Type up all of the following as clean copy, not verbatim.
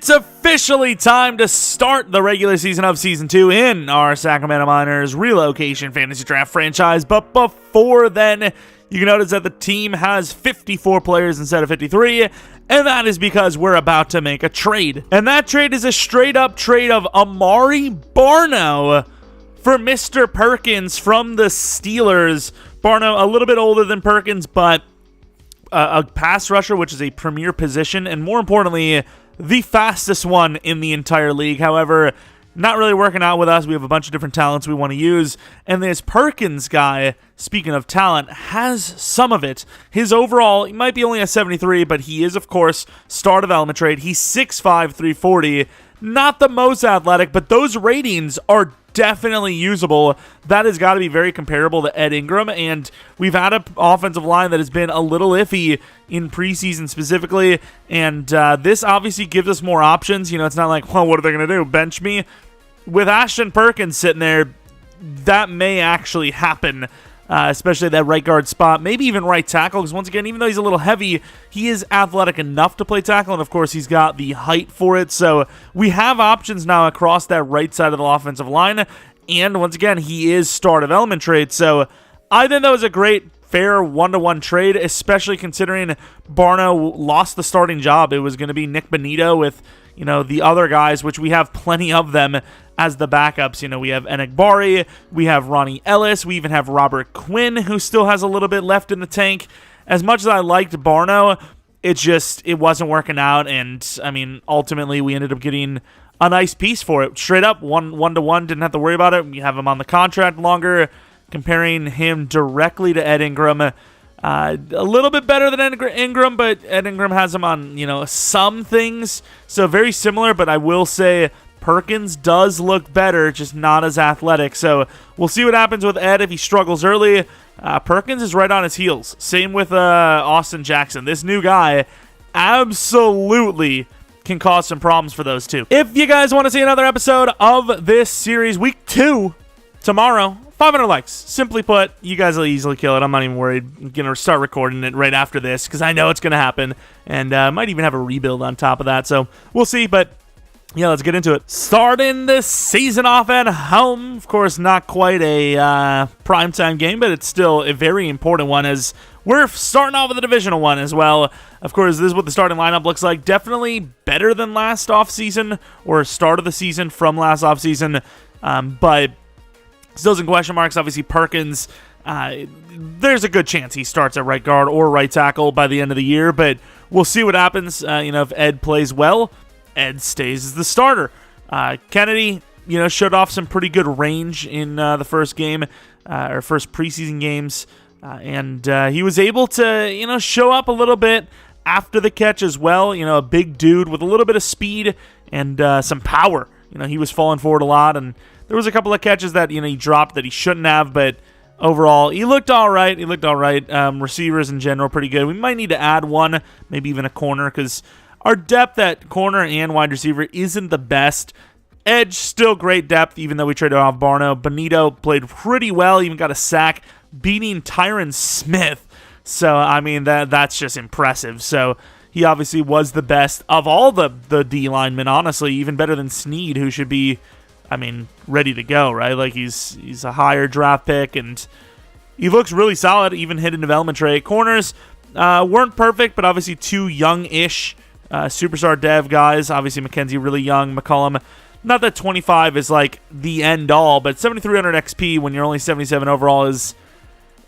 It's officially time to start the regular season of Season 2 in our Sacramento Miners Relocation Fantasy Draft franchise. But before then, you can notice that the team has 54 players instead of 53, and that is because we're about to make a trade. And that trade is a straight-up trade of Amari Barno for Mr. Perkins from the Steelers. Barno, a little bit older than Perkins, but a pass rusher, which is a premier position, and more importantly, the fastest one in the entire league. However, not really working out with us. We have a bunch of different talents we want to use, and this Perkins guy, speaking of talent, has some of it. His overall, he might be only a 73, but he is, of course, star development trade. He's 6'5", 340. Not the most athletic, but those ratings are definitely usable. That has got to be very comparable to Ed Ingram, and we've had an offensive line that has been a little iffy in preseason specifically, and this obviously gives us more options. You know, it's not like, well, what are they going to do, bench me? With Ashton Perkins sitting there, that may actually happen, especially that right guard spot, maybe even right tackle, because once again, even though he's a little heavy, he is athletic enough to play tackle, and of course, he's got the height for it, so we have options now across that right side of the offensive line, and once again, he is star development trade, so I think that was a great, fair one-to-one trade, especially considering Barno lost the starting job. It was going to be Nick Benito with, you know, the other guys, which we have plenty of them as the backups. You know, we have Enagbari, we have Ronnie Ellis, we even have Robert Quinn, who still has a little bit left in the tank. As much as I liked Barno, it wasn't working out, and, I mean, ultimately, we ended up getting a nice piece for it. Straight up, one-to-one, didn't have to worry about it. We have him on the contract longer, comparing him directly to Ed Ingram. A little bit better than Ed Ingram, but Ed Ingram has him on, you know, some things. So very similar, but I will say Perkins does look better, just not as athletic. So we'll see what happens with Ed if he struggles early. Perkins is right on his heels. Same with Austin Jackson. This new guy absolutely can cause some problems for those two. If you guys want to see another episode of this series, week 2, tomorrow, 500 likes. Simply put, you guys will easily kill it. I'm not even worried. I'm going to start recording it right after this because I know it's going to happen. And might even have a rebuild on top of that. So we'll see. But yeah, let's get into it. Starting this season off at home. Of course, not quite a primetime game, but it's still a very important one as we're starting off with a divisional one as well. Of course, this is what the starting lineup looks like. Definitely better than last offseason or start of the season from last offseason. But still some question marks. Obviously, Perkins, there's a good chance he starts at right guard or right tackle by the end of the year, but we'll see what happens. You know, if Ed plays well, Ed stays as the starter. Kennedy, you know, showed off some pretty good range in the first game, or first preseason games, and he was able to, you know, show up a little bit after the catch as well. You know, a big dude with a little bit of speed and some power. You know, he was falling forward a lot, and there was a couple of catches that, you know, he dropped that he shouldn't have, but overall, he looked all right. Receivers in general, pretty good. We might need to add one, maybe even a corner, because our depth at corner and wide receiver isn't the best. Edge, still great depth, even though we traded off Barno. Benito played pretty well, even got a sack, beating Tyron Smith. So, I mean, that's just impressive. So, he obviously was the best of all the D linemen, honestly, even better than Snead, who should be, I mean, ready to go, right? Like, he's a higher draft pick, and he looks really solid, even hidden development trade. Corners weren't perfect, but obviously two young-ish superstar dev guys. Obviously, McKenzie really young. McCollum, not that 25 is, like, the end-all, but 7,300 XP when you're only 77 overall is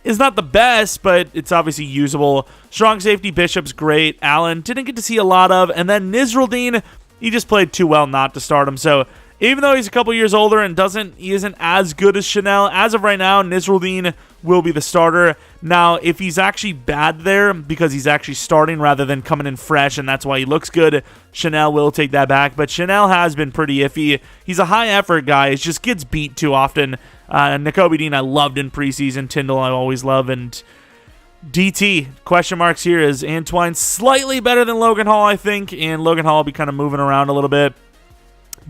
not the best, but it's obviously usable. Strong safety, Bishop's great. Allen, didn't get to see a lot of. And then Nizraldine, he just played too well not to start him. So, even though he's a couple years older and he isn't as good as Chanel, as of right now, Nizraldine will be the starter. Now, if he's actually bad there because he's actually starting rather than coming in fresh, and that's why he looks good, Chanel will take that back. But Chanel has been pretty iffy. He's a high-effort guy. He just gets beat too often. Nakobe Dean I loved in preseason. Tyndall I always love. And DT, question marks here. Is Antoine slightly better than Logan Hall, I think? And Logan Hall will be kind of moving around a little bit.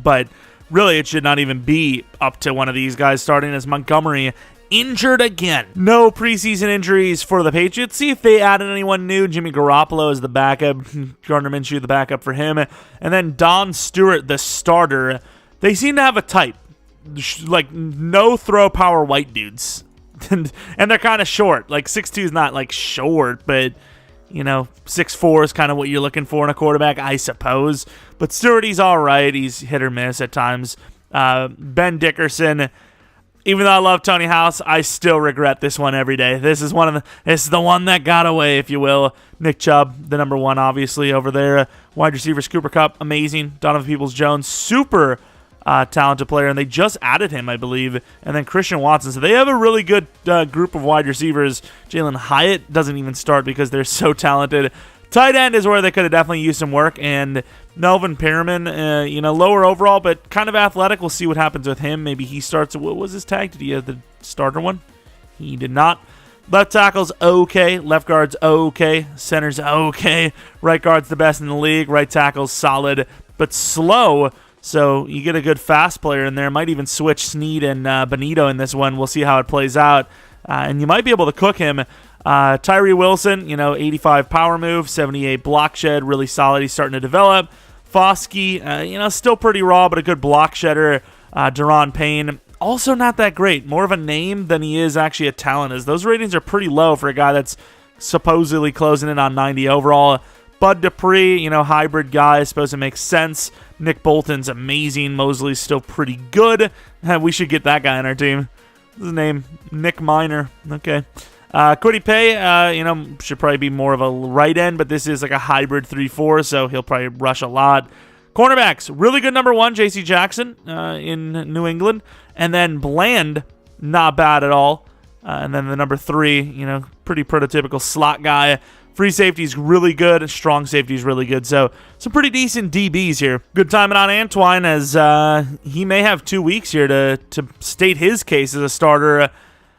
But really, it should not even be up to one of these guys starting, as Montgomery injured again. No preseason injuries for the Patriots. See if they added anyone new. Jimmy Garoppolo is the backup. Gardner Minshew, the backup for him. And then Don Stewart, the starter. They seem to have a type. Like, no throw power white dudes. And they're kind of short. Like, 6'2" is not, like, short, but, you know, 6'4" is kind of what you're looking for in a quarterback, I suppose. But Stewart, he's all right. He's hit or miss at times. Ben Dickerson, even though I love Tony House, I still regret this one every day. This is the one that got away, if you will. Nick Chubb, the number one, obviously, over there. Wide receivers, Cooper Kupp, amazing. Donovan Peoples-Jones, super talented player, and they just added him, I believe. And then Christian Watson. So they have a really good group of wide receivers. Jalen Hyatt doesn't even start because they're so talented. Tight end is where they could have definitely used some work, and Melvin Perriman, you know, lower overall, but kind of athletic. We'll see what happens with him. Maybe he starts. What was his tag? Did he have the starter one? He did not. Left tackle's okay. Left guard's okay. Center's okay. Right guard's the best in the league. Right tackle's solid, but slow. So you get a good fast player in there. Might even switch Snead and Benito in this one. We'll see how it plays out. And you might be able to cook him. Tyree Wilson, you know, 85 power move, 78 block shed, really solid. He's starting to develop. Foskey, you know, still pretty raw, but a good block shedder. Deron Payne, also not that great. More of a name than he is actually a talent, as those ratings are pretty low for a guy that's supposedly closing in on 90 overall. Bud Dupree, you know, hybrid guy, I suppose it makes sense. Nick Bolton's amazing. Mosley's still pretty good. We should get that guy on our team. What's his name? Nick Miner. Okay. Kwity Paye, you know, should probably be more of a right end, but this is like a hybrid 3-4, so he'll probably rush a lot. Cornerbacks, really good number one, J.C. Jackson in New England. And then Bland, not bad at all. And then the number 3, you know, pretty prototypical slot guy. Free safety's really good. Strong safety's really good. So some pretty decent DBs here. Good timing on Antoine, as he may have 2 weeks here to state his case as a starter.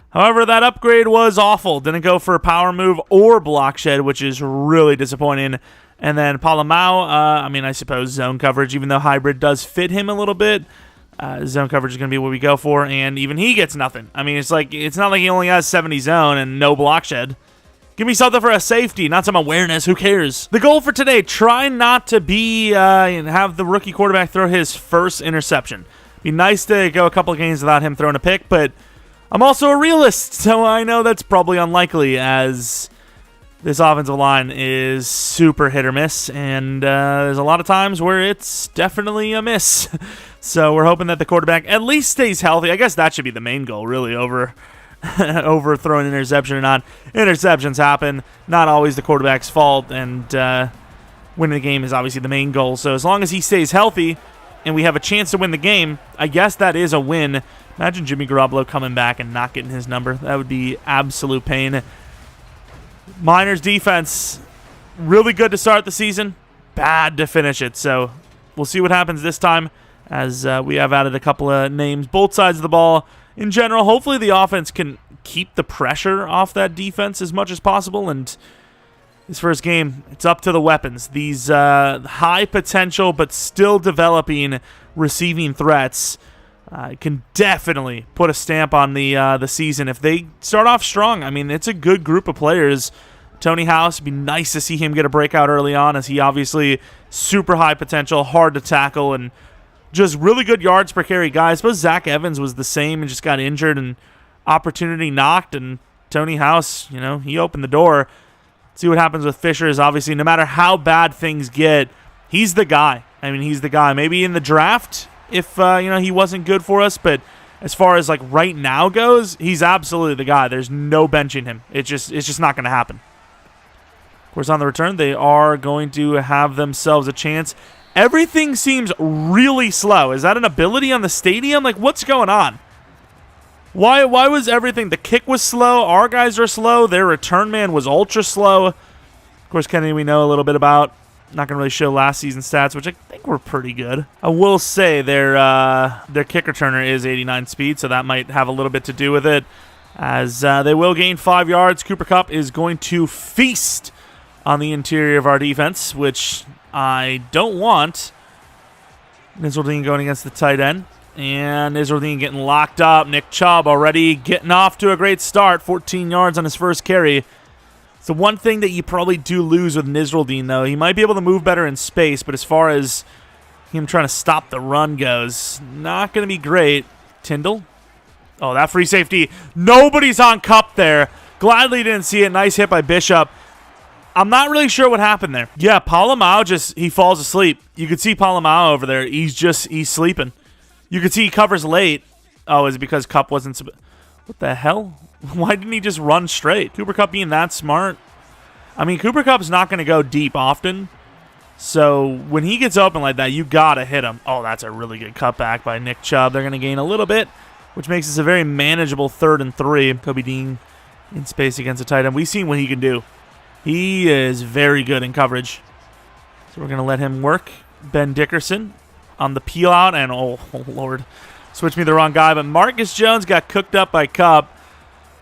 However, that upgrade was awful. Didn't go for a power move or block shed, which is really disappointing. And then Palamau, I mean, I suppose zone coverage, even though hybrid does fit him a little bit. Zone coverage is going to be what we go for, and even he gets nothing. I mean, it's not like he only has 70 zone and no block shed. Give me something for a safety, not some awareness. Who cares? The goal for today, try not to have the rookie quarterback throw his first interception. Be nice to go a couple of games without him throwing a pick, but I'm also a realist, so I know that's probably unlikely, as this offensive line is super hit or miss, and there's a lot of times where it's definitely a miss. So we're hoping that the quarterback at least stays healthy. I guess that should be the main goal, really, over throwing an interception or not. Interceptions happen. Not always the quarterback's fault, and winning the game is obviously the main goal. So as long as he stays healthy and we have a chance to win the game, I guess that is a win. Imagine Jimmy Garoppolo coming back and not getting his number. That would be absolute pain. Miners defense, really good to start the season, bad to finish it. So we'll see what happens this time, as we have added a couple of names, both sides of the ball. In general, hopefully the offense can keep the pressure off that defense as much as possible. And this first game, it's up to the weapons. These high potential but still developing receiving threats can definitely put a stamp on the season if they start off strong. I mean, it's a good group of players. Tony House, it'd be nice to see him get a breakout early on, as he obviously super high potential, hard to tackle, and just really good yards per carry guy. I suppose Zach Evans was the same and just got injured and opportunity knocked, and Tony House, you know, he opened the door. See what happens with Fisher. Is obviously, no matter how bad things get, he's the guy. I mean, he's the guy. Maybe in the draft, if he wasn't good for us, but as far as like right now goes, he's absolutely the guy. There's no benching him. It's just not going to happen. Of course, on the return, they are going to have themselves a chance. Everything seems really slow. Is that an ability on the stadium? Like, what's going on? Why was everything? The kick was slow. Our guys are slow. Their return man was ultra slow. Of course, Kennedy we know a little bit about. Not going to really show last season's stats, which I think were pretty good. I will say their kick returner is 89 speed, so that might have a little bit to do with it, as they will gain 5 yards. Cooper Kupp is going to feast on the interior of our defense, which I don't want. Nisseldean going against the tight end. And Israeldine getting locked up. Nick Chubb already getting off to a great start. 14 yards on his first carry. It's the one thing that you probably do lose with Israeldine, though. He might be able to move better in space, but as far as him trying to stop the run goes, not going to be great. Tyndall. Oh, that free safety. Nobody's on Cup there. Gladly didn't see it. Nice hit by Bishop. I'm not really sure what happened there. Yeah, Polamalu he falls asleep. You could see Polamalu over there. He's sleeping. You could see he covers late. Oh, is it because Cup wasn't... What the hell? Why didn't he just run straight? Cooper Kupp being that smart? I mean, Cooper Kupp's not going to go deep often. So when he gets open like that, you got to hit him. Oh, that's a really good cutback by Nick Chubb. They're going to gain a little bit, which makes this a very manageable 3rd and 3. Kobe Dean in space against a tight end. We've seen what he can do. He is very good in coverage. So we're going to let him work. Ben Dickerson on the peel out. And, oh Lord, switched me the wrong guy. But Marcus Jones got cooked up by Kupp.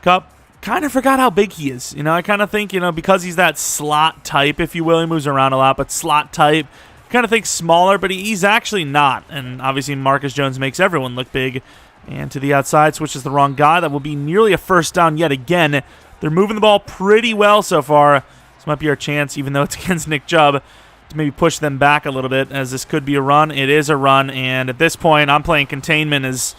Kupp kind of forgot how big he is. You know, I kind of think, because he's that slot type, if you will. He moves around a lot, but slot type. Kind of think smaller, but he's actually not. And obviously Marcus Jones makes everyone look big. And to the outside, switches the wrong guy. That will be nearly a first down yet again. They're moving the ball pretty well so far. This might be our chance, even though it's against Nick Chubb, to maybe push them back a little bit, as this could be a run. It is a run, and at this point, I'm playing containment as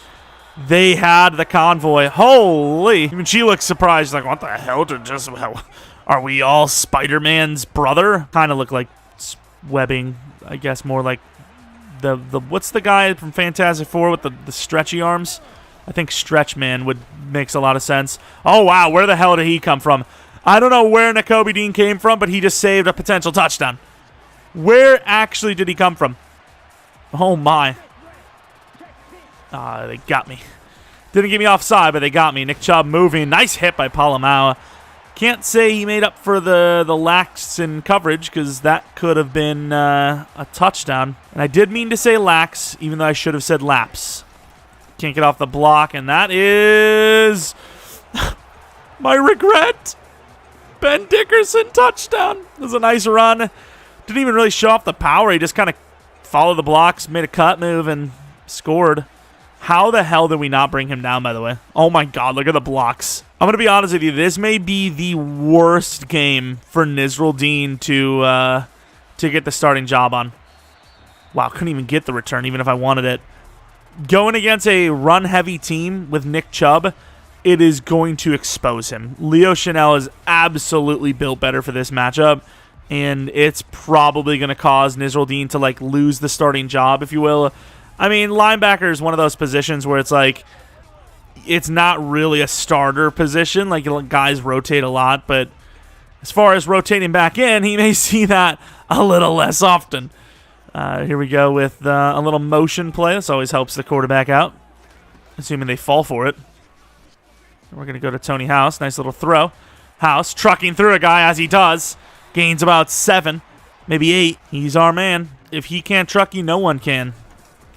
they had the convoy. Holy! Even she looks surprised, like, what the hell? Are we all Spider-Man's brother? Kind of look like webbing, I guess, more like the what's the guy from Fantastic Four with the stretchy arms? I think Stretch Man makes a lot of sense. Oh, wow, where the hell did he come from? I don't know where Nakobe Dean came from, but he just saved a potential touchdown. Where actually did he come from? Oh, my. They got me. Didn't get me offside, but they got me. Nick Chubb moving. Nice hit by Polamalu. Can't say he made up for the lax in coverage, because that could have been a touchdown. And I did mean to say lax, even though I should have said laps. Can't get off the block, and that is my regret. Ben Dickerson touchdown. It was a nice run. Didn't even really show off the power. He just kind of followed the blocks, made a cut move, and scored. How the hell did we not bring him down, by the way? Oh, my God. Look at the blocks. I'm going to be honest with you. This may be the worst game for Israeldine to get the starting job on. Wow, couldn't even get the return, even if I wanted it. Going against a run-heavy team with Nick Chubb, it is going to expose him. Leo Chanel is absolutely built better for this matchup, and it's probably going to cause Israeldine to, lose the starting job, if you will. I mean, linebacker is one of those positions where it's it's not really a starter position. Guys rotate a lot, but as far as rotating back in, he may see that a little less often. Here we go with a little motion play. This always helps the quarterback out, assuming they fall for it. We're going to go to Tony House. Nice little throw. House trucking through a guy as he does. Gains about 7, maybe 8. He's our man. If he can't truck you, no one can.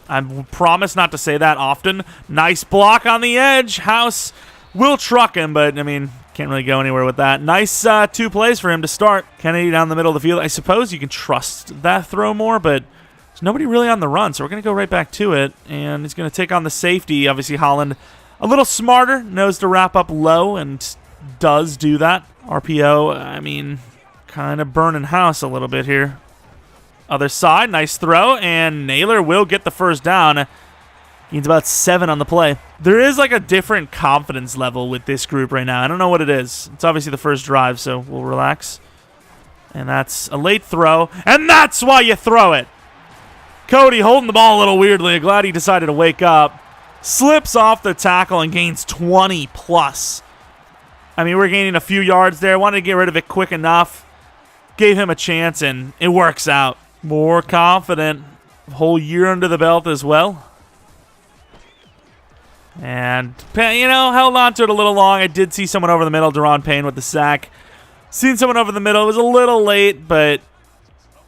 I promise not to say that often. Nice block on the edge. House will truck him, but, I mean, can't really go anywhere with that. Nice 2 plays for him to start. Kennedy down the middle of the field. I suppose you can trust that throw more, but there's nobody really on the run, so we're going to go right back to it, and he's going to take on the safety. Obviously, Holland a little smarter, knows to wrap up low, and does do that. RPO, I mean, kind of burning house a little bit here. Other side, nice throw, and Naylor will get the first down. Gains about 7 on the play. There is a different confidence level with this group right now. I don't know what it is. It's obviously the first drive, so we'll relax. And that's a late throw, and that's why you throw it. Cody holding the ball a little weirdly. Glad he decided to wake up. Slips off the tackle and gains 20 plus. I mean, we're gaining a few yards there. Wanted to get rid of it quick enough. Gave him a chance, and it works out. More confident. Whole year under the belt as well. And, held on to it a little long. I did see someone over the middle. Deron Payne with the sack. Seen someone over the middle. It was a little late, but,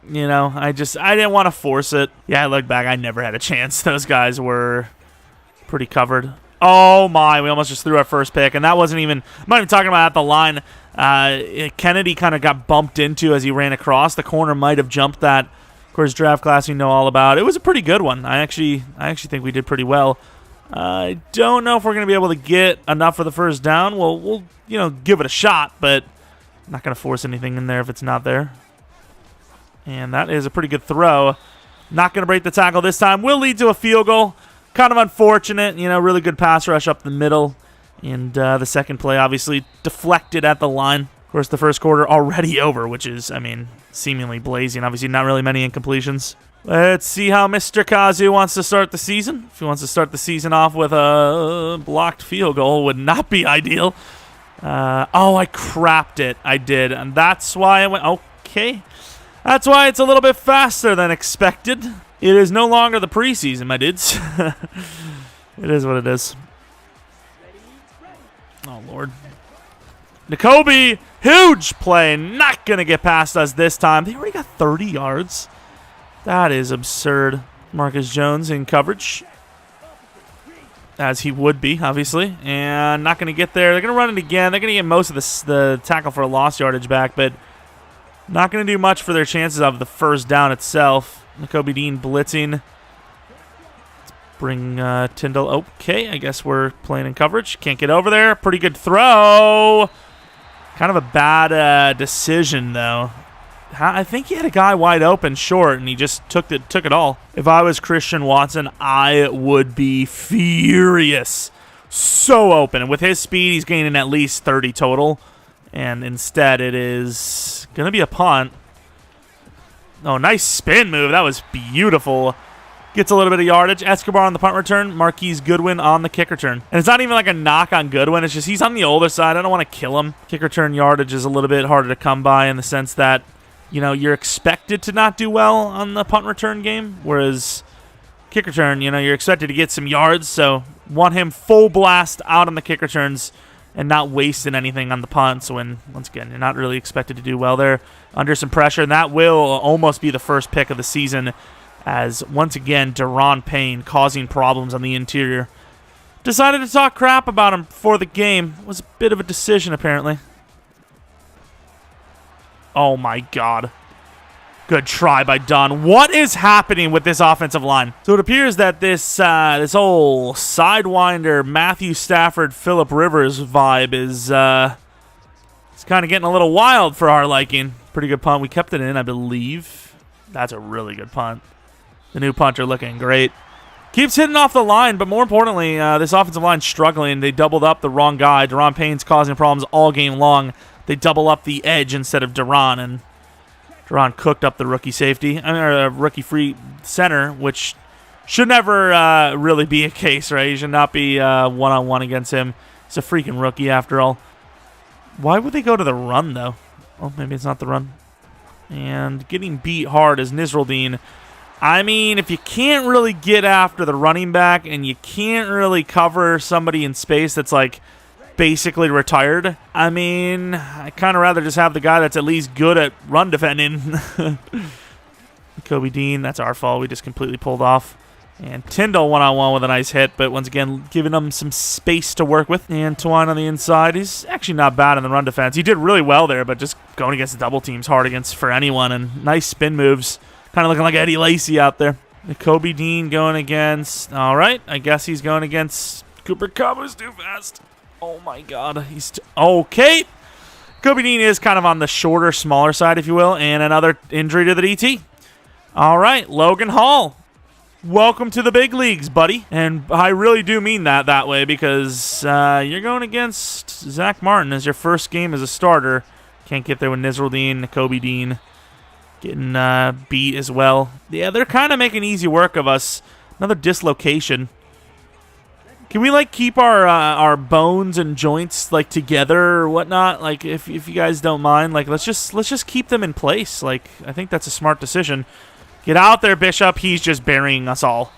I didn't want to force it. Yeah, I look back. I never had a chance. Those guys were pretty covered. Oh, my. We almost just threw our first pick, and that wasn't even... I'm not even talking about at the line. Kennedy kind of got bumped into as he ran across. The corner might have jumped that Of course, draft class we know all about. It was a pretty good one. I actually think we did pretty well. I don't know if we're going to be able to get enough for the first down. We'll give it a shot, but I'm not going to force anything in there if it's not there. And that is a pretty good throw. Not going to break the tackle this time. Will lead to a field goal. Kind of unfortunate. Really good pass rush up the middle. And the second play obviously deflected at the line. Of course, the first quarter already over, which is, seemingly blazing. Obviously, not really many incompletions. Let's see how Mr. Kazu wants to start the season. If he wants to start the season off with a blocked field goal, would not be ideal. I crapped it. I did. And that's why I went, okay. That's why it's a little bit faster than expected. It is no longer the preseason, my dudes. It is what it is. Oh, Lord. Nakobe, huge play. Not going to get past us this time. They already got 30 yards. That is absurd. Marcus Jones in coverage. As he would be, obviously. And not going to get there. They're going to run it again. They're going to get most of the tackle for a lost yardage back, but not going to do much for their chances of the first down itself. Nakobe Dean blitzing. Let's bring Tyndall. Okay, I guess we're playing in coverage. Can't get over there. Pretty good throw. Kind of a bad decision, though. I think he had a guy wide open short, and he just took it all. If I was Christian Watson, I would be furious. So open. And with his speed, he's gaining at least 30 total. And instead, it is going to be a punt. Oh, nice spin move. That was beautiful. Gets a little bit of yardage. Escobar on the punt return. Marquise Goodwin on the kick return. And it's not even like a knock on Goodwin. It's just he's on the older side. I don't want to kill him. Kick return yardage is a little bit harder to come by in the sense that, you're expected to not do well on the punt return game. Whereas kick return, you're expected to get some yards. So want him full blast out on the kick returns and not wasting anything on the punts when, once again, you're not really expected to do well there. Under some pressure, and that will almost be the first pick of the season as, once again, Deron Payne causing problems on the interior. Decided to talk crap about him before the game. It was a bit of a decision, apparently. Oh, my God. Good try by Dunn. What is happening with this offensive line? So it appears that this old Sidewinder, Matthew Stafford, Phillip Rivers vibe is it's kind of getting a little wild for our liking. Pretty good punt. We kept it in, I believe. That's a really good punt. The new punter looking great. Keeps hitting off the line, but more importantly, this offensive line's struggling. They doubled up the wrong guy. Deron Payne's causing problems all game long. They double up the edge instead of Deron, and Deron cooked up the rookie safety. Or rookie free center, which should never really be a case, right? You should not be one-on-one against him. He's a freaking rookie after all. Why would they go to the run, though? Oh, maybe it's not the run. And getting beat hard is Nisraldine. If you can't really get after the running back and you can't really cover somebody in space that's like basically retired, I kind of rather just have the guy that's at least good at run defending. Kobe Dean, that's our fault. We just completely pulled off. And Tyndall one-on-one with a nice hit, but once again, giving him some space to work with. And Twine on the inside. He's actually not bad in the run defense. He did really well there, but just going against the double team's hard against for anyone. And nice spin moves. Kind of looking like Eddie Lacy out there. Kobe Dean going against... All right, I guess he's going against Cooper Kupp, who's too fast. Oh, my God. He's... Okay. Kobe Dean is kind of on the shorter, smaller side, if you will. And another injury to the DT. All right, Logan Hall. Welcome to the big leagues, buddy. And I really do mean that way because you're going against Zach Martin as your first game as a starter. Can't get there with Nisraldine, Kobe Dean getting beat as well. Yeah, they're kind of making easy work of us. Another dislocation. Can we keep our bones and joints together or whatnot? If you guys don't mind, let's just keep them in place. I think that's a smart decision. Get out there, Bishop. He's just burying us all.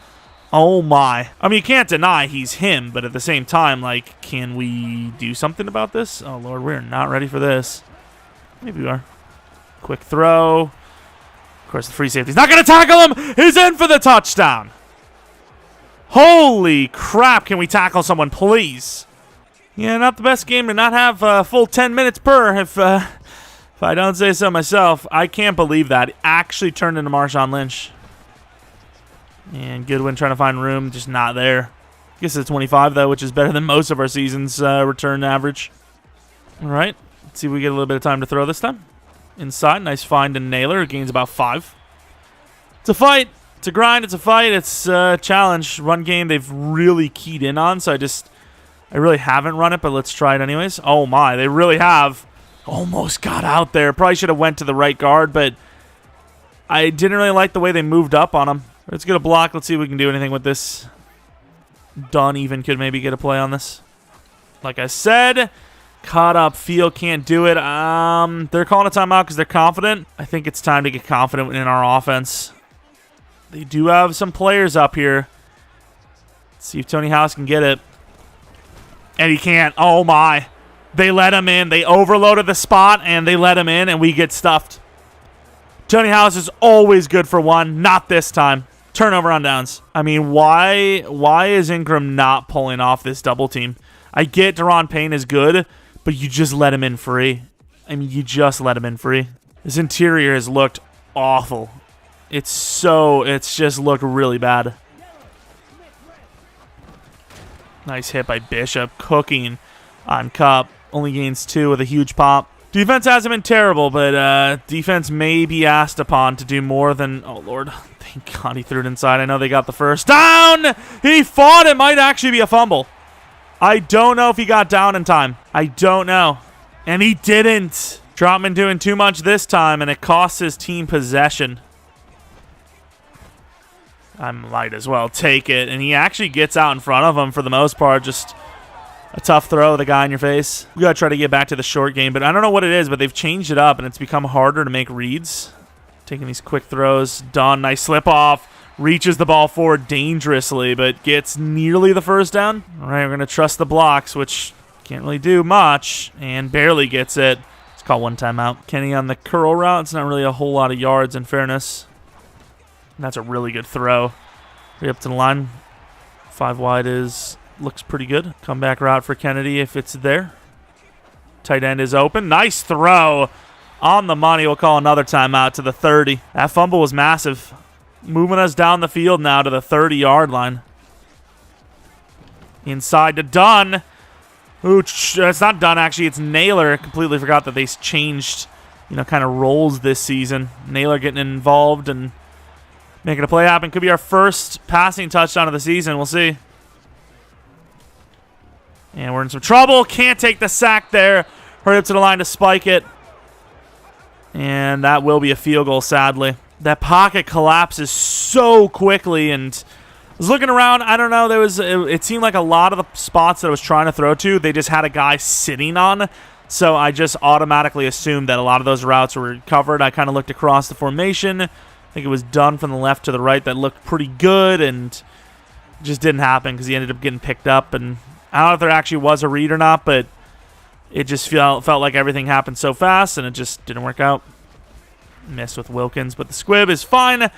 Oh, my. You can't deny he's him, but at the same time, can we do something about this? Oh, Lord, we're not ready for this. Maybe we are. Quick throw. Of course, the free safety's not going to tackle him. He's in for the touchdown. Holy crap. Can we tackle someone, please? Yeah, not the best game to not have full 10 minutes per if If I don't say so myself, I can't believe that. It actually turned into Marshawn Lynch. And Goodwin trying to find room, just not there. Guess it's 25, though, which is better than most of our season's return average. All right. Let's see if we get a little bit of time to throw this time. Inside, nice find to Naylor, who gains about 5. It's a fight. It's a grind. It's a fight. It's a challenge. Run game they've really keyed in on, so I really haven't run it, but let's try it anyways. Oh, my. They really have. Almost got out there. Probably should have went to the right guard, but I didn't really like the way they moved up on him. Let's get a block. Let's see if we can do anything with this. Dunn even could maybe get a play on this. Like I said, caught up field, can't do it. They're calling a timeout because they're confident. I think it's time to get confident in our offense. They do have some players up here. Let's see if Tony House can get it. And he can't. Oh, my. They let him in. They overloaded the spot, and they let him in, and we get stuffed. Tony House is always good for one. Not this time. Turnover on downs. I mean, why is Ingram not pulling off this double team? I get Deron Payne is good, but you just let him in free. I mean, you just let him in free. This interior has looked awful. It's just looked really bad. Nice hit by Bishop. Cooking on Cup. Only gains 2 with a huge pop. Defense hasn't been terrible, but defense may be asked upon to do more than... Oh, Lord. Thank God he threw it inside. I know they got the first down. He fought. It might actually be a fumble. I don't know if he got down in time. I don't know. And he didn't. Trotman doing too much this time, and it costs his team possession. I might as well take it. And he actually gets out in front of him for the most part. Just... a tough throw with a guy in your face. We got to try to get back to the short game, but I don't know what it is, but they've changed it up, and it's become harder to make reads. Taking these quick throws. Dunn, nice slip off. Reaches the ball forward dangerously, but gets nearly the first down. All right, we're going to trust the blocks, which can't really do much, and barely gets it. Let's call one timeout. Kenny on the curl route. It's not really a whole lot of yards, in fairness. And that's a really good throw. Right up to the line. 5 wide is... looks pretty good. Comeback route for Kennedy if it's there. Tight end is open. Nice throw. On the money. We'll call another timeout to the 30. That fumble was massive. Moving us down the field now to the 30-yard line. Inside to Dunn. Ooh, it's not Dunn, actually. It's Naylor. Completely forgot that they changed, kind of roles this season. Naylor getting involved and making a play happen. Could be our first passing touchdown of the season. We'll see. And we're in some trouble. Can't take the sack there. Hurry up to the line to spike it. And that will be a field goal, sadly. That pocket collapses so quickly. And I was looking around. I don't know. It seemed like a lot of the spots that I was trying to throw to, they just had a guy sitting on. So I just automatically assumed that a lot of those routes were covered. I kind of looked across the formation. I think it was done from the left to the right. That looked pretty good. And it just didn't happen because he ended up getting picked up. And I don't know if there actually was a read or not, but it just felt like everything happened so fast, and it just didn't work out. Missed with Wilkins, but the squib is fine.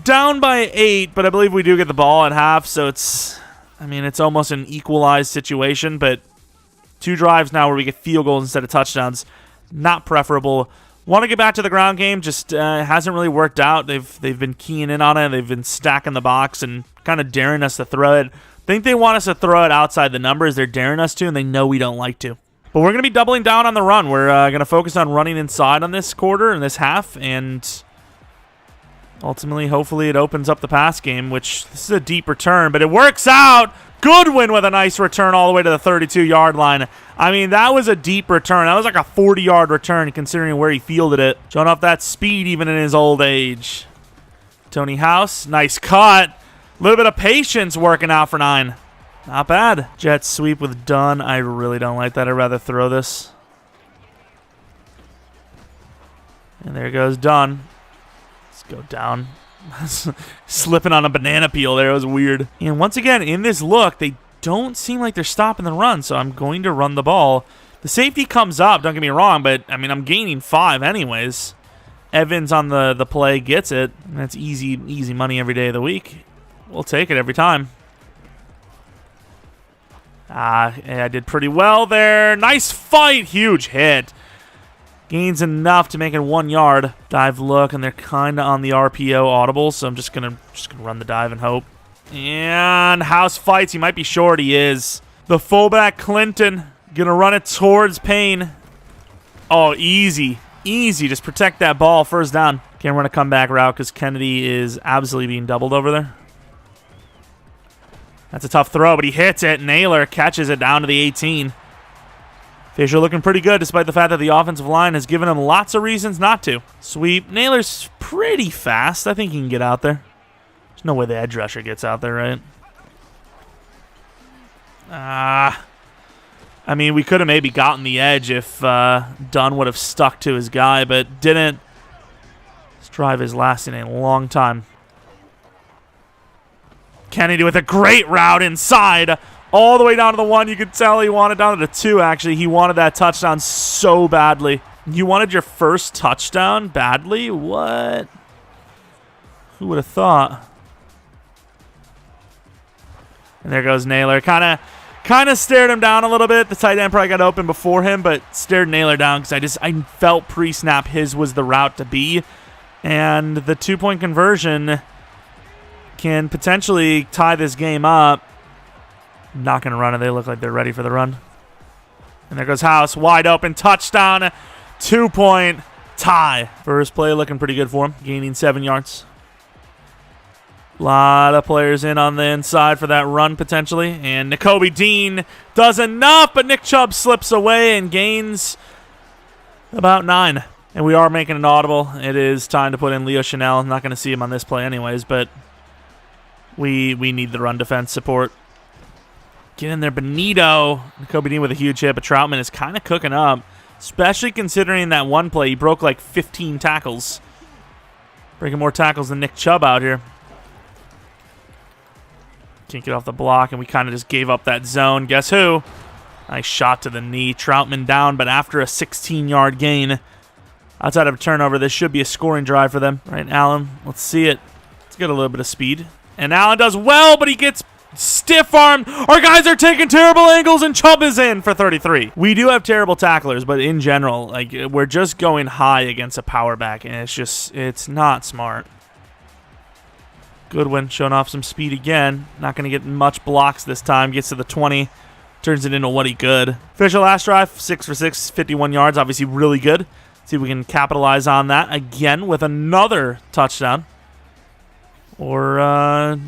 Down by 8, but I believe we do get the ball at half, so it's almost an equalized situation, but 2 drives now where we get field goals instead of touchdowns. Not preferable. Want to get back to the ground game, just hasn't really worked out. They've been keying in on it. They've been stacking the box and kind of daring us to throw it. I think they want us to throw it outside the numbers. They're daring us to, and they know we don't like to. But we're going to be doubling down on the run. We're going to focus on running inside on this quarter and this half, and ultimately, hopefully, it opens up the pass game, which this is a deep return, but it works out. Goodwin with a nice return all the way to the 32-yard line. I mean, that was a deep return. That was like a 40-yard return considering where he fielded it. Showing off that speed even in his old age. Tony House, nice cut. A little bit of patience working out for 9. Not bad. Jet sweep with Dunn. I really don't like that. I'd rather throw this. And there goes Dunn. Let's go down. Slipping on a banana peel there. It was weird. And once again, in this look, they don't seem like they're stopping the run, so I'm going to run the ball. The safety comes up, don't get me wrong, but, I'm gaining 5 anyways. Evans on the play gets it. That's easy money every day of the week. We'll take it every time. I did pretty well there. Nice fight. Huge hit. Gains enough to make it 1 yard. Dive look, and they're kind of on the RPO audible, so I'm just gonna run the dive and hope. And House fights. He might be short. He is. The fullback, Clinton, gonna run it towards Payne. Oh, easy. Easy. Just protect that ball. First down. Can't run a comeback route because Kennedy is absolutely being doubled over there. That's a tough throw, but he hits it. Naylor catches it down to the 18. Fisher looking pretty good despite the fact that the offensive line has given him lots of reasons not to. Sweep. Naylor's pretty fast. I think he can get out there. There's no way the edge rusher gets out there, right? I mean, we could have maybe gotten the edge if Dunn would have stuck to his guy, but didn't. This drive is lasting a long time. Kennedy with a great route inside. All the way down to the 1. You could tell he wanted down to the 2, actually. He wanted that touchdown so badly. You wanted your first touchdown badly? What? Who would have thought? And there goes Naylor. Kind of stared him down a little bit. The tight end probably got open before him, but stared Naylor down because I felt pre-snap his was the route to be. And the 2-point conversion can potentially tie this game up. Not going to run it. They look like they're ready for the run. And there goes House. Wide open. Touchdown. 2-point tie. First play looking pretty good for him. Gaining 7 yards. A lot of players in on the inside for that run potentially. And Nakobe Dean does enough, but Nick Chubb slips away and gains about 9. And we are making an audible. It is time to put in Leo Chanel. I'm not going to see him on this play anyways, but we need the run defense support. Get in there, Benito. Nakobe Dean with a huge hit, but Troutman is kind of cooking up, especially considering that one play. He broke like 15 tackles. Breaking more tackles than Nick Chubb out here. Can't get off the block, and we kind of just gave up that zone. Guess who? Nice shot to the knee. Troutman down, but after a 16-yard gain. Outside of a turnover, this should be a scoring drive for them. Right, Allen? Let's see it. Let's get a little bit of speed. And Allen does well, but he gets stiff-armed. Our guys are taking terrible angles, and Chubb is in for 33. We do have terrible tacklers, but in general, like, we're just going high against a power back, and it's not smart. Goodwin showing off some speed again. Not going to get much blocks this time. Gets to the 20. Turns it into what he could. Fisher last drive, 6 for 6, 51 yards. Obviously really good. See if we can capitalize on that again with another touchdown. Or a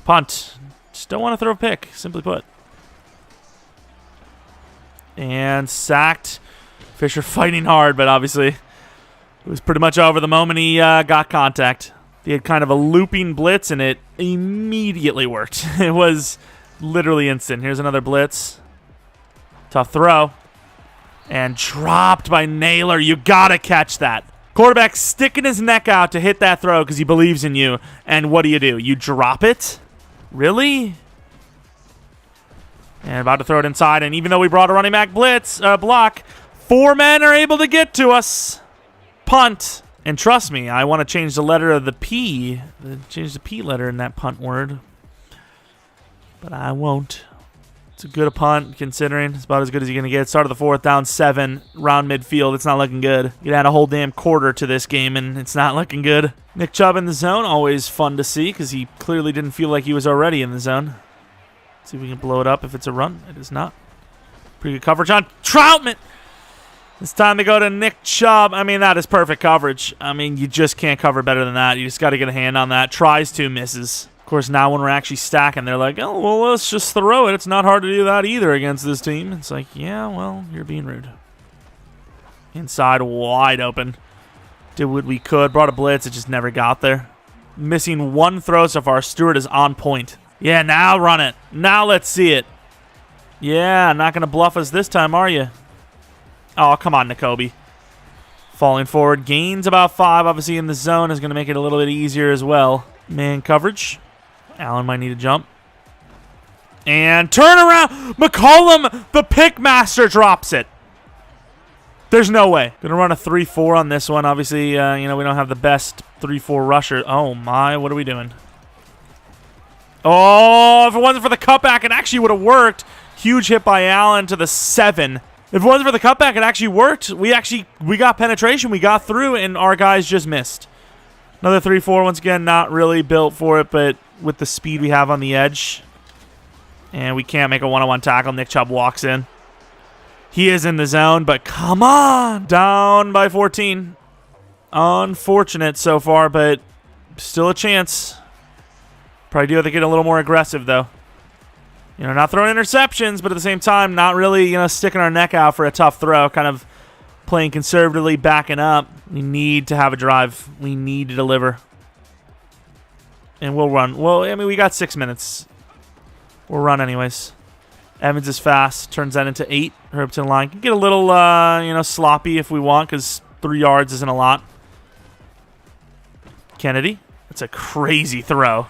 punt. Just don't want to throw a pick, simply put. And sacked. Fisher fighting hard, but obviously it was pretty much over the moment he got contact. He had kind of a looping blitz, and it immediately worked. It was literally instant. Here's another blitz. Tough throw. And dropped by Naylor. You got to catch that. Quarterback sticking his neck out to hit that throw because he believes in you. And what do? You drop it? Really? And about to throw it inside. And even though we brought a running back block, 4 men are able to get to us. Punt. And trust me, I want to change the letter of the P. Change the P letter in that punt word. But I won't. It's a good punt, considering it's about as good as you're going to get. Start of the 4th, down 7, round midfield. It's not looking good. You add a whole damn quarter to this game, and it's not looking good. Nick Chubb in the zone, always fun to see, because he clearly didn't feel like he was already in the zone. Let's see if we can blow it up if it's a run. It is not. Pretty good coverage on Troutman. It's time to go to Nick Chubb. I mean, that is perfect coverage. I mean, you just can't cover better than that. You just got to get a hand on that. Tries to, misses. Of course, now when we're actually stacking, they're like, oh, well, let's just throw it. It's not hard to do that either against this team. It's like, yeah, well, you're being rude. Inside, wide open. Did what we could. Brought a blitz. It just never got there. Missing one throw so far. Stewart is on point. Yeah, now run it. Now let's see it. Yeah, not going to bluff us this time, are you? Oh, come on, Nakobe. Falling forward. Gains about 5. Obviously, in the zone is going to make it a little bit easier as well. Man coverage. Allen might need a jump. And turn around. McCollum, the pick master, drops it. There's no way. Going to run a 3-4 on this one. Obviously, we don't have the best 3-4 rusher. Oh, my. What are we doing? Oh, if it wasn't for the cutback, it actually would have worked. Huge hit by Allen to the 7. If it wasn't for the cutback, it actually worked. We got penetration. We got through, and our guys just missed. Another 3-4. Once again, not really built for it, but with the speed we have on the edge. And we can't make a one-on-one tackle. Nick Chubb walks in. He is in the zone, but come on. Down by 14. Unfortunate so far, but still a chance. Probably do have to get a little more aggressive, though. You know, not throwing interceptions, but at the same time, not really, you know, sticking our neck out for a tough throw. Kind of playing conservatively, backing up. We need to have a drive. We need to deliver. And we'll run. Well, I mean, we got 6 minutes. We'll run anyways. Evans is fast. Turns that into 8. Herbton line. Can get a little, you know, sloppy if we want, because 3 yards isn't a lot. Kennedy. That's a crazy throw.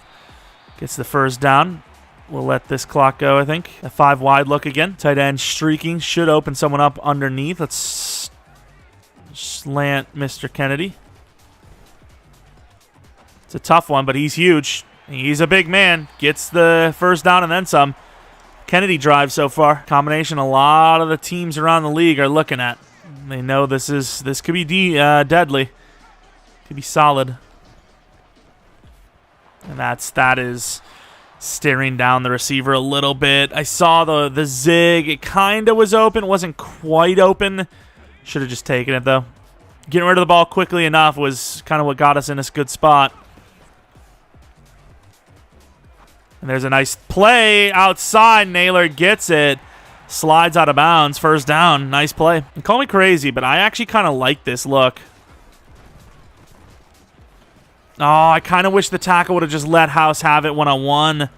Gets the first down. We'll let this clock go, I think. A 5 wide look again. Tight end streaking. Should open someone up underneath. Let's slant Mr. Kennedy. It's a tough one, but he's huge. He's a big man. Gets the first down and then some. Kennedy drive so far. Combination a lot of the teams around the league are looking at. They know this could be deadly. Could be solid. And that is staring down the receiver a little bit. I saw the zig. It kind of was open. It wasn't quite open. Should have just taken it, though. Getting rid of the ball quickly enough was kind of what got us in this good spot. And there's a nice play outside. Naylor gets it. Slides out of bounds. First down. Nice play. And call me crazy, but I actually kind of like this look. Oh, I kind of wish the tackle would have just let House have it one-on-one.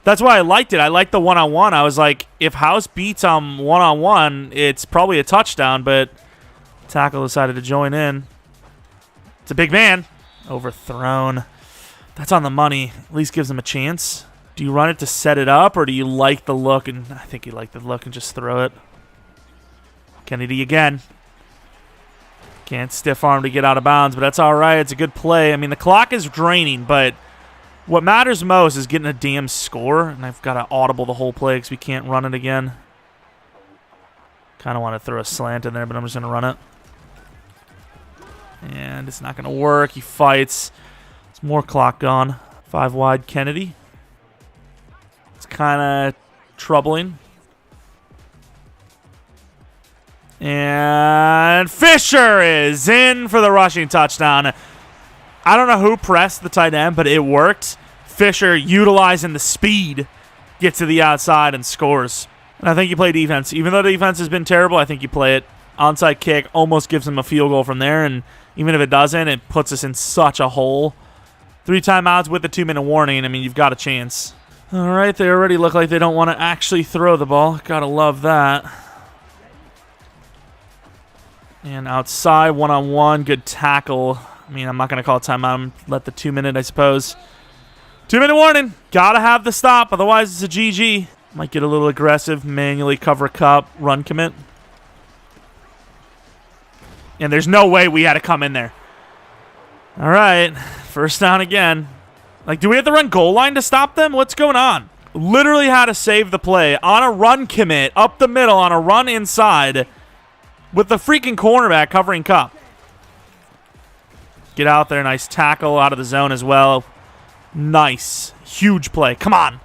That's why I liked it. I liked the one-on-one. I was like, if House beats one-on-one, it's probably a touchdown, but tackle decided to join in. It's a big man. Overthrown. That's on the money. At least gives him a chance. Do you run it to set it up, or do you like the look? And I think you like the look and just throw it. Kennedy again. Can't stiff arm to get out of bounds, but that's all right. It's a good play. I mean, the clock is draining, but what matters most is getting a damn score. And I've got to audible the whole play because we can't run it again. Kind of want to throw a slant in there, but I'm just going to run it. And it's not going to work. He fights. It's more clock gone. 5 wide Kennedy. It's kind of troubling. And Fisher is in for the rushing touchdown. I don't know who pressed the tight end, but it worked. Fisher, utilizing the speed, gets to the outside and scores. And I think you play defense. Even though the defense has been terrible, I think you play it. Onside kick almost gives him a field goal from there, and even if it doesn't, it puts us in such a hole. 3 timeouts with a 2-minute warning. I mean, you've got a chance. All right, they already look like they don't want to actually throw the ball. Gotta love that. And outside, one-on-one, good tackle. I mean, I'm not going to call it timeout. Let the 2-minute, I suppose. 2-minute warning. Got to have the stop, otherwise it's a GG. Might get a little aggressive, manually cover cup, run commit. And there's no way we had to come in there. All right, first down again. Like, do we have to run goal line to stop them? What's going on? Literally had to save the play on a run commit, up the middle, on a run inside, with the freaking cornerback covering Cup. Get out there. Nice tackle out of the zone as well. Nice. Huge play. Come on.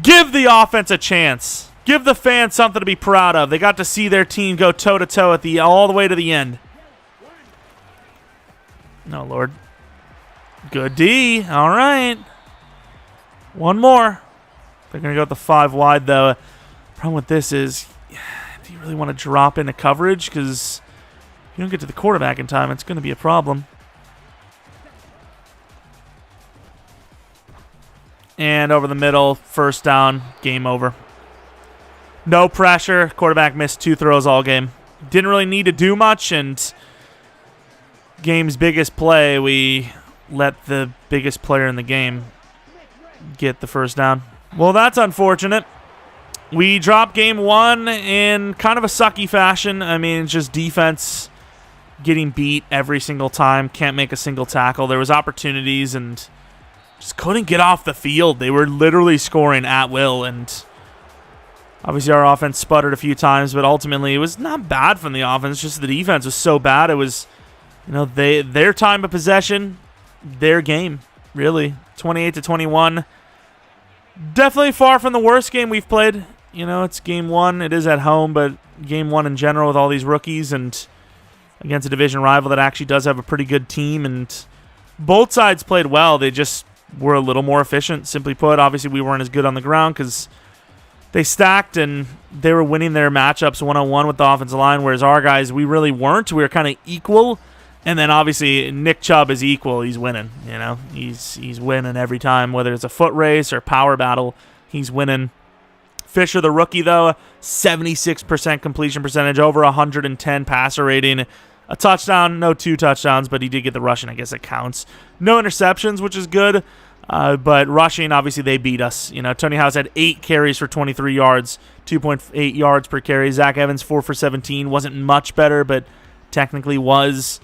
Give the offense a chance. Give the fans something to be proud of. They got to see their team go toe-to-toe all the way to the end. No, Lord. Good D. All right. One more. They're going to go with the 5 wide, though. Problem with this is, do you really want to drop into coverage? Because if you don't get to the quarterback in time, it's going to be a problem. And over the middle, first down, game over. No pressure. Quarterback missed 2 throws all game. Didn't really need to do much, and game's biggest play, we let the biggest player in the game get the first down. Well, that's unfortunate. We dropped game 1 in kind of a sucky fashion. I mean, it's just defense getting beat every single time. Can't make a single tackle. There was opportunities and just couldn't get off the field. They were literally scoring at will, and Obviously, our offense sputtered a few times, but ultimately it was not bad from the offense. Just the defense was so bad. It was, their time of possession, their game, really. 28-21. Definitely far from the worst game we've played. It's game one. It is at home, but game one in general with all these rookies and against a division rival that actually does have a pretty good team. And both sides played well. They just were a little more efficient, simply put. Obviously, we weren't as good on the ground because they stacked and they were winning their matchups one-on-one with the offensive line, whereas our guys, we really weren't. We were kind of equal. And then obviously Nick Chubb is equal. He's winning. He's winning every time, whether it's a foot race or power battle. He's winning. Fisher, the rookie, though, 76% completion percentage, over 110 passer rating. A touchdown, no 2 touchdowns, but he did get the rushing. I guess it counts. No interceptions, which is good. But rushing, obviously, they beat us. Tony House had 8 carries for 23 yards, 2.8 yards per carry. Zach Evans, 4 for 17. Wasn't much better, but technically was.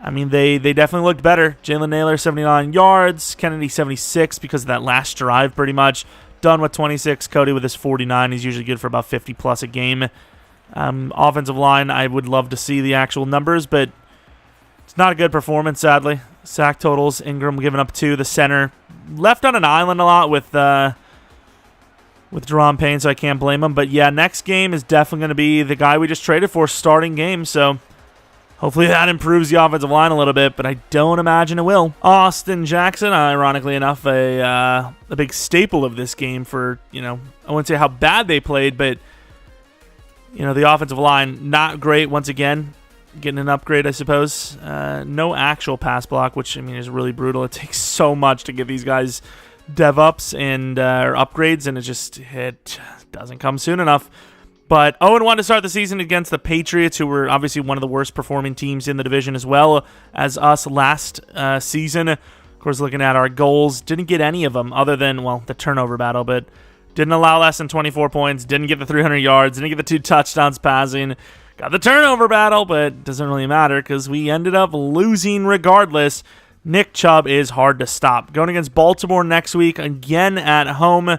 I mean, they definitely looked better. Jalen Naylor, 79 yards. Kennedy, 76 because of that last drive, pretty much. Dunn with 26. Cody with his 49. He's usually good for about 50-plus a game. Offensive line, I would love to see the actual numbers, but it's not a good performance, sadly. Sack totals, Ingram giving up 2. The center left on an island a lot with Jerome Payne, so I can't blame him. But yeah, next game is definitely going to be the guy we just traded for starting game. So hopefully that improves the offensive line a little bit, but I don't imagine it will. Austin Jackson, ironically enough, a big staple of this game for, I wouldn't say how bad they played, but the offensive line, not great once again. Getting an upgrade, I suppose. No actual pass block, which, is really brutal. It takes so much to give these guys dev ups and or upgrades, and it doesn't come soon enough. But 0-1 to start the season against the Patriots, who were obviously one of the worst performing teams in the division as well as us last season. Of course, looking at our goals, didn't get any of them other than, the turnover battle, but didn't allow less than 24 points, didn't get the 300 yards, didn't get the 2 touchdowns passing. Got the turnover battle, but it doesn't really matter because we ended up losing regardless. Nick Chubb is hard to stop. Going against Baltimore next week, again at home.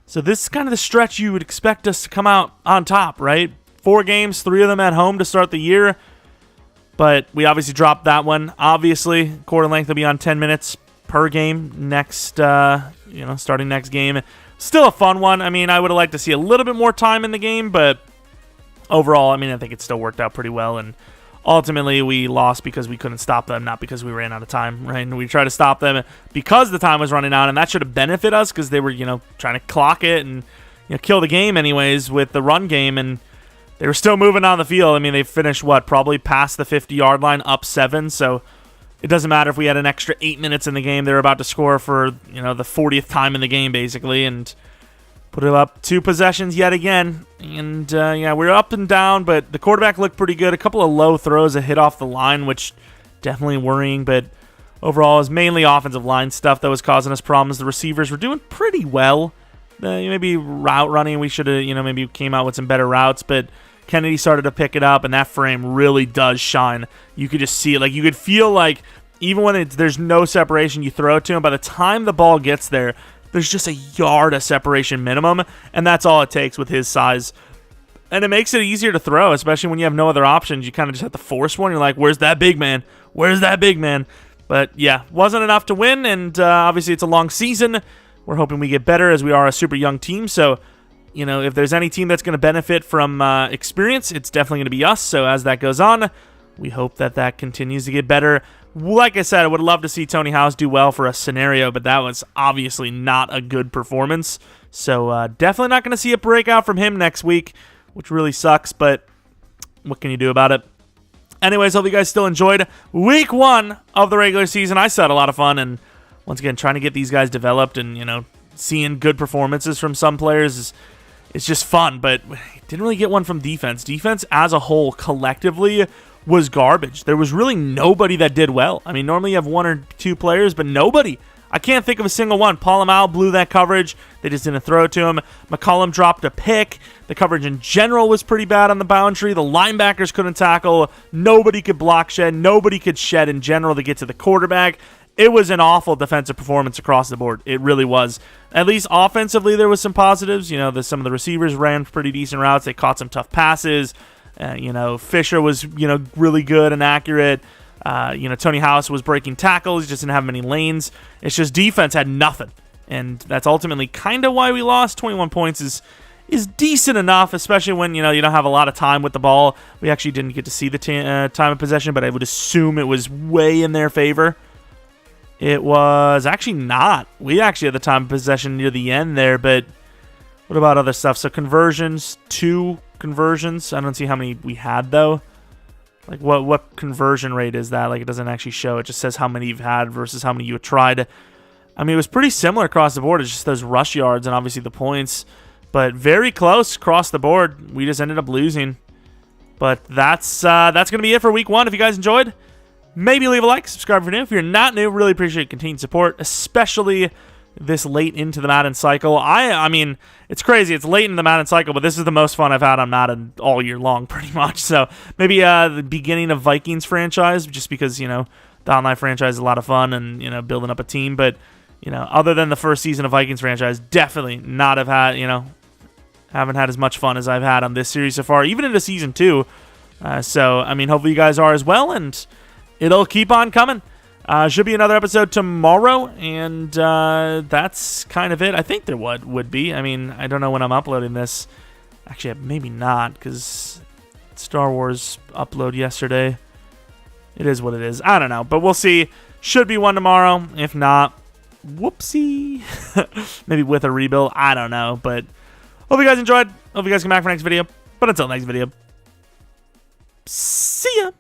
So this is kind of the stretch you would expect us to come out on top, right? 4 games, 3 of them at home to start the year. But we obviously dropped that one. Obviously, quarter length will be on 10 minutes per game next, starting next game. Still a fun one. I would have liked to see a little bit more time in the game, but overall, I think it still worked out pretty well, and ultimately we lost because we couldn't stop them, not because we ran out of time, right? And we tried to stop them because the time was running out, and that should have benefited us because they were, trying to clock it and kill the game anyways with the run game, and they were still moving on the field. They finished, probably past the 50-yard line, up 7, so it doesn't matter if we had an extra 8 minutes in the game. They were about to score for, the 40th time in the game, basically, and put it up 2 possessions yet again. And, we're up and down, but the quarterback looked pretty good. A couple of low throws that hit off the line, which definitely worrying. But overall, it was mainly offensive line stuff that was causing us problems. The receivers were doing pretty well. Maybe route running, we should have, maybe came out with some better routes. But Kennedy started to pick it up, and that frame really does shine. You could just see it. You could feel like even when there's no separation, you throw it to him, by the time the ball gets there, there's just a yard of separation minimum, and that's all it takes with his size. And it makes it easier to throw, especially when you have no other options. You kind of just have to force one. You're like, where's that big man? Where's that big man? But, yeah, wasn't enough to win, and obviously it's a long season. We're hoping we get better as we are a super young team. So, if there's any team that's going to benefit from experience, it's definitely going to be us. So as that goes on, we hope that continues to get better. Like I said, I would love to see Tony House do well for a scenario, but that was obviously not a good performance. So definitely not going to see a breakout from him next week, which really sucks, but what can you do about it? Anyways, hope you guys still enjoyed week 1 of the regular season. I still had a lot of fun, and once again, trying to get these guys developed and, seeing good performances from some players is just fun, but didn't really get one from defense. Defense as a whole, collectively, was garbage. There was really nobody that did well. Normally you have 1 or 2 players, but nobody. I can't think of a single one. Palomal blew that coverage. They just didn't throw it to him. McCollum dropped a pick. The coverage in general was pretty bad on the boundary. The linebackers couldn't tackle. Nobody could block shed. Nobody could shed in general to get to the quarterback. it was an awful defensive performance across the board. It really was. At least offensively, there was some positives. You know, some of the receivers ran pretty decent routes. They caught some tough passes. You know, Fisher was, you know, really good and accurate. You know, Tony House was breaking tackles. He just didn't have many lanes. It's just defense had nothing. And that's ultimately kind of why we lost. 21 points is decent enough, especially when, you know, you don't have a lot of time with the ball. We actually didn't get to see the time of possession, but I would assume it was way in their favor. It was actually not. We actually had the time of possession near the end there, but what about other stuff? So conversions, 2 conversions. I don't see how many we had, though. Like, what conversion rate is that? Like, it doesn't actually show. It just says how many you've had versus how many you tried. I mean, it was pretty similar across the board. It's just those rush yards and obviously the points. But very close across the board. We just ended up losing. But that's going to be it for week 1. If you guys enjoyed, maybe leave a like, subscribe if you're new. If you're not new, really appreciate continued support, especially this late into the Madden cycle. I mean, it's crazy. It's late in the Madden cycle, but this is the most fun I've had on Madden all year long, pretty much. So maybe the beginning of Vikings franchise, just because, you know, the online franchise is a lot of fun and, you know, building up a team. But, you know, other than the first season of Vikings franchise, definitely not have had, you know, haven't had as much fun as I've had on this series so far, even into season 2. So, I mean, hopefully you guys are as well, and it'll keep on coming. Should be another episode tomorrow, and that's kind of it. I think there would be. I mean, I don't know when I'm uploading this. Actually, maybe not, because Star Wars upload yesterday. It is what it is. I don't know, but we'll see. Should be one tomorrow. If not, whoopsie. Maybe with a rebuild. I don't know, but hope you guys enjoyed. Hope you guys come back for next video. But until next video, see ya.